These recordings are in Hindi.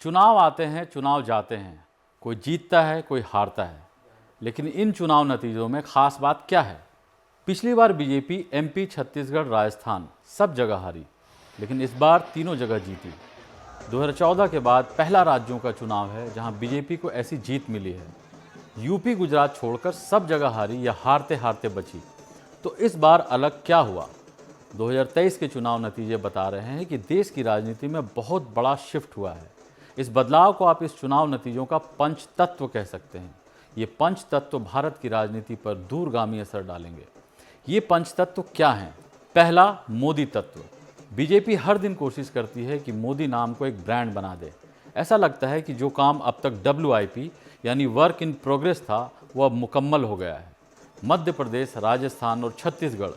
चुनाव आते हैं, चुनाव जाते हैं, कोई जीतता है, कोई हारता है, लेकिन इन चुनाव नतीजों में खास बात क्या है? पिछली बार बीजेपी एमपी, छत्तीसगढ़, राजस्थान सब जगह हारी, लेकिन इस बार तीनों जगह जीती। 2014 के बाद पहला राज्यों का चुनाव है जहां बीजेपी को ऐसी जीत मिली है। यूपी, गुजरात छोड़कर सब जगह हारी या हारते हारते बची। तो इस बार अलग क्या हुआ? 2023 के चुनाव नतीजे बता रहे हैं कि देश की राजनीति में बहुत बड़ा शिफ्ट हुआ है। इस बदलाव को आप इस चुनाव नतीजों का पंच तत्व कह सकते हैं। ये पंच तत्व भारत की राजनीति पर दूरगामी असर डालेंगे। ये पंच तत्व क्या हैं? पहला, मोदी तत्व। बीजेपी हर दिन कोशिश करती है कि मोदी नाम को एक ब्रांड बना दे। ऐसा लगता है कि जो काम अब तक WIP यानी वर्क इन प्रोग्रेस था, वो अब मुकम्मल हो गया है। मध्य प्रदेश, राजस्थान और छत्तीसगढ़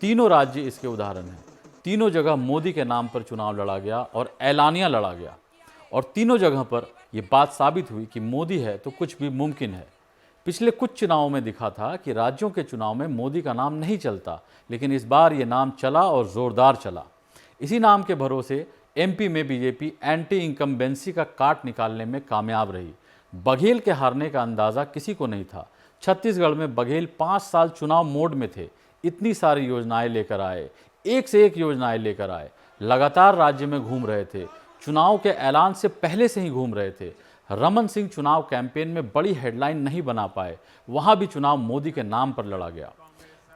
तीनों राज्य इसके उदाहरण हैं। तीनों जगह मोदी के नाम पर चुनाव लड़ा गया और ऐलानिया लड़ा गया, और तीनों जगह पर यह बात साबित हुई कि मोदी है तो कुछ भी मुमकिन है। पिछले कुछ चुनावों में दिखा था कि राज्यों के चुनाव में मोदी का नाम नहीं चलता, लेकिन इस बार ये नाम चला और जोरदार चला। इसी नाम के भरोसे MP में बीजेपी एंटी इनकम्बेंसी का काट निकालने में कामयाब रही। बघेल के हारने का अंदाजा किसी को नहीं था। छत्तीसगढ़ में बघेल 5 साल चुनाव मोड में थे। इतनी सारी योजनाएं लेकर आए, एक से एक योजनाएं लेकर आए, लगातार राज्य में घूम रहे थे, चुनाव के ऐलान से पहले से ही घूम रहे थे। रमन सिंह चुनाव कैंपेन में बड़ी हेडलाइन नहीं बना पाए, वहां भी चुनाव मोदी के नाम पर लड़ा गया।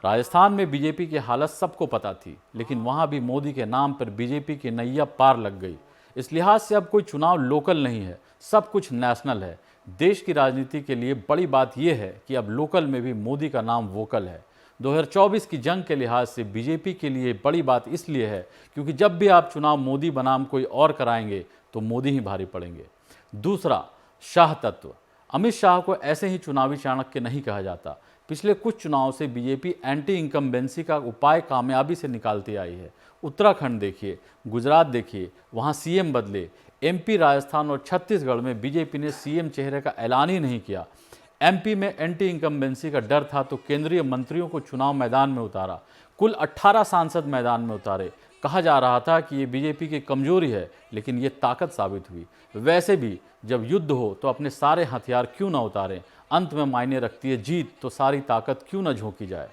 राजस्थान में बीजेपी की हालत सबको पता थी, लेकिन वहां भी मोदी के नाम पर बीजेपी की नैया पार लग गई। इस लिहाज से अब कोई चुनाव लोकल नहीं है, सब कुछ नेशनल है। देश की राजनीति के लिए बड़ी बात यह है कि अब लोकल में भी मोदी का नाम वोकल है। 2024 की जंग के लिहाज से बीजेपी के लिए बड़ी बात इसलिए है क्योंकि जब भी आप चुनाव मोदी बनाम कोई और कराएंगे तो मोदी ही भारी पड़ेंगे। दूसरा, शाह तत्व। अमित शाह को ऐसे ही चुनावी चाणक्य नहीं कहा जाता। पिछले कुछ चुनाव से बीजेपी एंटी इनकम्बेंसी का उपाय कामयाबी से निकालती आई है। उत्तराखंड देखिए, गुजरात देखिए, वहाँ CM बदले। MP, राजस्थान और छत्तीसगढ़ में बीजेपी ने CM चेहरे का ऐलान ही नहीं किया। MP में एंटी इनकम्बेंसी का डर था तो केंद्रीय मंत्रियों को चुनाव मैदान में उतारा। कुल 18 सांसद मैदान में उतारे। कहा जा रहा था कि ये बीजेपी की कमजोरी है, लेकिन ये ताकत साबित हुई। वैसे भी जब युद्ध हो तो अपने सारे हथियार क्यों न उतारें? अंत में मायने रखती है जीत, तो सारी ताकत क्यों न झोंकी जाए।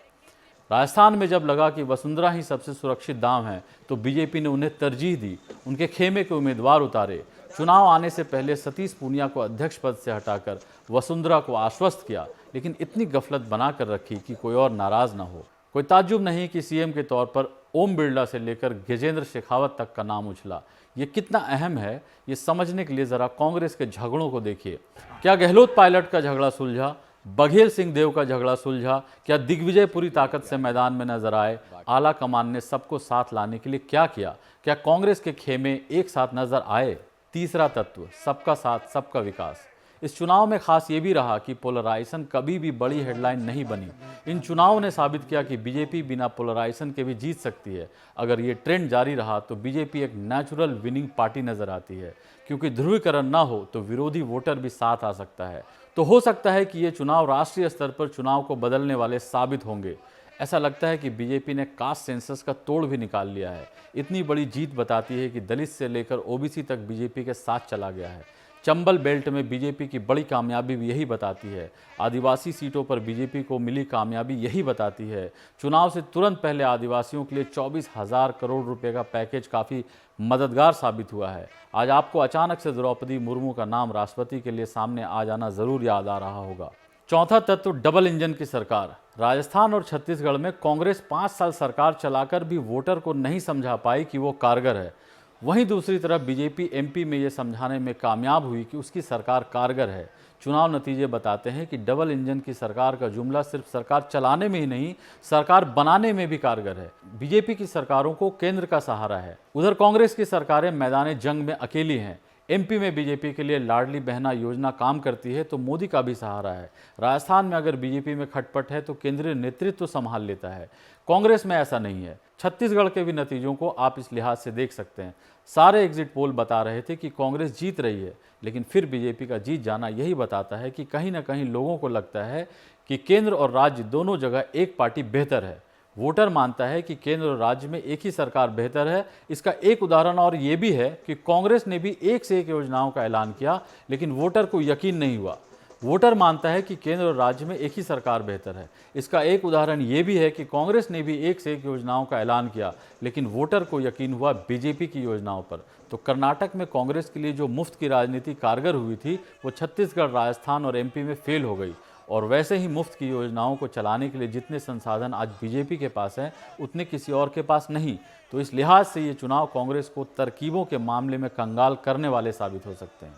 राजस्थान में जब लगा कि वसुंधरा ही सबसे सुरक्षित दांव है तो बीजेपी ने उन्हें तरजीह दी, उनके खेमे के उम्मीदवार उतारे। चुनाव आने से पहले सतीश पूनिया को अध्यक्ष पद से हटाकर वसुंधरा को आश्वस्त किया, लेकिन इतनी गफलत बनाकर रखी कि कोई और नाराज न हो। कोई ताज्जुब नहीं कि CM के तौर पर ओम बिरला से लेकर गजेंद्र शेखावत तक का नाम उछला। ये कितना अहम है, ये समझने के लिए जरा कांग्रेस के झगड़ों को देखिए। क्या गहलोत पायलट का झगड़ा सुलझा? बघेल सिंह देव का झगड़ा सुलझा? क्या दिग्विजय पूरी ताकत से मैदान में नजर आए? आला कमान ने सबको साथ लाने के लिए क्या किया? क्या कांग्रेस के खेमे एक साथ नजर आए? तीसरा तत्व, सबका साथ सबका विकास। इस चुनाव में खास ये भी रहा कि पोलराइजेशन कभी भी बड़ी हेडलाइन नहीं बनी। इन चुनावों ने साबित किया कि बीजेपी बिना पोलराइजेशन के भी जीत सकती है। अगर ये ट्रेंड जारी रहा तो बीजेपी एक नेचुरल विनिंग पार्टी नजर आती है, क्योंकि ध्रुवीकरण ना हो तो विरोधी वोटर भी साथ आ सकता है। तो हो सकता है कि ये चुनाव राष्ट्रीय स्तर पर चुनाव को बदलने वाले साबित होंगे। ऐसा लगता है कि बीजेपी ने कास्ट सेंसस का तोड़ भी निकाल लिया है। इतनी बड़ी जीत बताती है कि दलित से लेकर OBC तक बीजेपी के साथ चला गया है। चंबल बेल्ट में बीजेपी की बड़ी कामयाबी भी यही बताती है। आदिवासी सीटों पर बीजेपी को मिली कामयाबी यही बताती है। चुनाव से तुरंत पहले आदिवासियों के लिए 24,000 करोड़ रुपए का पैकेज काफ़ी मददगार साबित हुआ है। आज आपको अचानक से द्रौपदी मुर्मू का नाम राष्ट्रपति के लिए सामने आ जाना ज़रूर याद आ रहा होगा। चौथा तत्व, डबल इंजन की सरकार। राजस्थान और छत्तीसगढ़ में कांग्रेस 5 साल सरकार चलाकर भी वोटर को नहीं समझा पाई कि वो कारगर है। वहीं दूसरी तरफ बीजेपी MP में ये समझाने में कामयाब हुई कि उसकी सरकार कारगर है। चुनाव नतीजे बताते हैं कि डबल इंजन की सरकार का जुमला सिर्फ सरकार चलाने में ही नहीं, सरकार बनाने में भी कारगर है। बीजेपी की सरकारों को केंद्र का सहारा है, उधर कांग्रेस की सरकारें मैदान जंग में अकेली हैं। MP में बीजेपी के लिए लाडली बहना योजना काम करती है तो मोदी का भी सहारा है। राजस्थान में अगर बीजेपी में खटपट है तो केंद्रीय नेतृत्व संभाल लेता है। कांग्रेस में ऐसा नहीं है। छत्तीसगढ़ के भी नतीजों को आप इस लिहाज से देख सकते हैं। सारे एग्जिट पोल बता रहे थे कि कांग्रेस जीत रही है, लेकिन फिर बीजेपी का जीत जाना यही बताता है कि कहीं ना कहीं लोगों को लगता है कि केंद्र और राज्य दोनों जगह एक पार्टी बेहतर है। वोटर मानता है कि केंद्र और राज्य में एक ही सरकार बेहतर है। इसका एक उदाहरण और ये भी है कि कांग्रेस ने भी एक से एक योजनाओं का ऐलान किया, लेकिन वोटर को यकीन नहीं हुआ। वोटर मानता है कि केंद्र और राज्य में एक ही सरकार बेहतर है। इसका एक उदाहरण ये भी है कि कांग्रेस ने भी एक से एक योजनाओं का ऐलान किया, लेकिन वोटर को यकीन हुआ बीजेपी की योजनाओं पर। तो कर्नाटक में कांग्रेस के लिए जो मुफ्त की राजनीति कारगर हुई थी, वो छत्तीसगढ़, राजस्थान और एमपी में फेल हो गई। और वैसे ही मुफ्त की योजनाओं को चलाने के लिए जितने संसाधन आज बीजेपी के पास हैं, उतने किसी और के पास नहीं। तो इस लिहाज से ये चुनाव कांग्रेस को तरकीबों के मामले में कंगाल करने वाले साबित हो सकते हैं।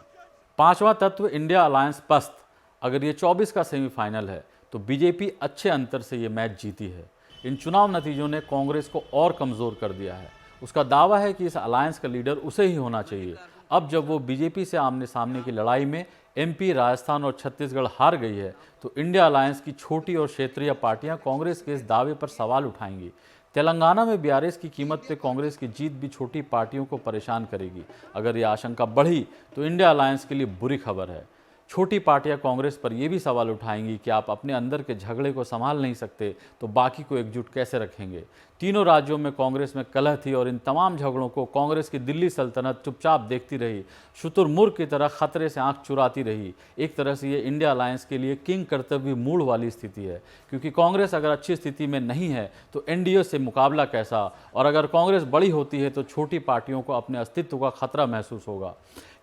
पांचवा तत्व, इंडिया अलायंस पस्त। अगर ये 24 का सेमीफाइनल है तो बीजेपी अच्छे अंतर से ये मैच जीती है। इन चुनाव नतीजों ने कांग्रेस को और कमज़ोर कर दिया है। उसका दावा है कि इस अलायंस का लीडर उसे ही होना चाहिए। अब जब वो बीजेपी से आमने सामने की लड़ाई में एमपी, राजस्थान और छत्तीसगढ़ हार गई है, तो इंडिया अलायंस की छोटी और क्षेत्रीय पार्टियां कांग्रेस के इस दावे पर सवाल उठाएंगी। तेलंगाना में बीआरएस की कीमत पे कांग्रेस की जीत भी छोटी पार्टियों को परेशान करेगी। अगर ये आशंका बढ़ी तो इंडिया अलायंस के लिए बुरी खबर है। छोटी पार्टियां कांग्रेस पर यह भी सवाल उठाएंगी कि आप अपने अंदर के झगड़े को संभाल नहीं सकते तो बाकी को एकजुट कैसे रखेंगे। तीनों राज्यों में कांग्रेस में कलह थी और इन तमाम झगड़ों को कांग्रेस की दिल्ली सल्तनत चुपचाप देखती रही, शुतुरमुर्ग की तरह खतरे से आंख चुराती रही। एक तरह से ये इंडिया अलायंस के लिए किंग कर्तव्य मूड वाली स्थिति है, क्योंकि कांग्रेस अगर अच्छी स्थिति में नहीं है तो एनडीए से मुकाबला कैसा, और अगर कांग्रेस बड़ी होती है तो छोटी पार्टियों को अपने अस्तित्व का खतरा महसूस होगा।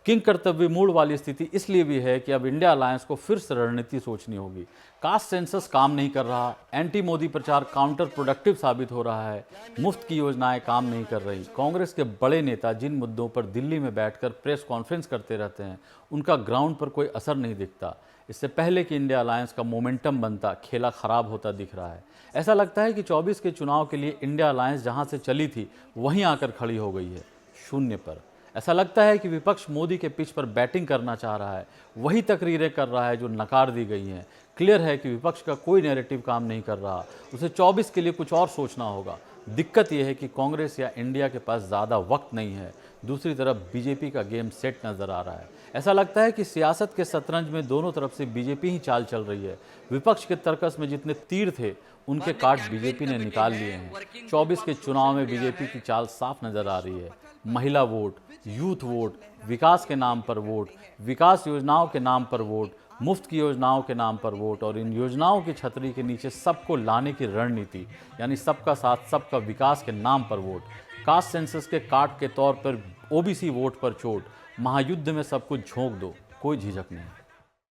किंग कर्तव्य मूड वाली स्थिति इसलिए भी है कि अब इंडिया अलायंस को फिर से रणनीति सोचनी होगी। कास्ट सेंसस काम नहीं कर रहा, एंटी मोदी प्रचार काउंटर प्रोडक्टिव साबित हो रहा है, मुफ्त की योजनाएं काम नहीं कर रही। कांग्रेस के बड़े नेता जिन मुद्दों पर दिल्ली में बैठकर प्रेस कॉन्फ्रेंस करते रहते हैं, उनका ग्राउंड पर कोई असर नहीं दिखता। इससे पहले कि इंडिया अलायंस का मोमेंटम बनता, खेला खराब होता दिख रहा है। ऐसा लगता है कि 24 के चुनाव के लिए इंडिया अलायंस जहां से चली थी वहीं आकर खड़ी हो गई है, शून्य पर। ऐसा लगता है कि विपक्ष मोदी के पिच पर बैटिंग करना चाह रहा है, वही तकरीरें कर रहा है जो नकार दी गई हैं। क्लियर है कि विपक्ष का कोई नैरेटिव काम नहीं कर रहा, उसे 24 के लिए कुछ और सोचना होगा। दिक्कत यह है कि कांग्रेस या इंडिया के पास ज़्यादा वक्त नहीं है। दूसरी तरफ बीजेपी का गेम सेट नज़र आ रहा है। ऐसा लगता है कि सियासत के शतरंज में दोनों तरफ से बीजेपी ही चाल चल रही है। विपक्ष के तर्कस में जितने तीर थे उनके काट बीजेपी ने निकाल लिए हैं। 24 के चुनाव में बीजेपी की चाल साफ नज़र आ रही है। महिला वोट, यूथ वोट, विकास के नाम पर वोट, विकास योजनाओं के नाम पर वोट, मुफ्त की योजनाओं के नाम पर वोट, और इन योजनाओं की छतरी के नीचे सबको लाने की रणनीति, यानी सबका साथ सबका विकास के नाम पर वोट। कास्ट सेंसस के काट के तौर पर ओबीसी वोट पर चोट। महायुद्ध में सब कुछ झोंक दो, कोई झिझक नहीं।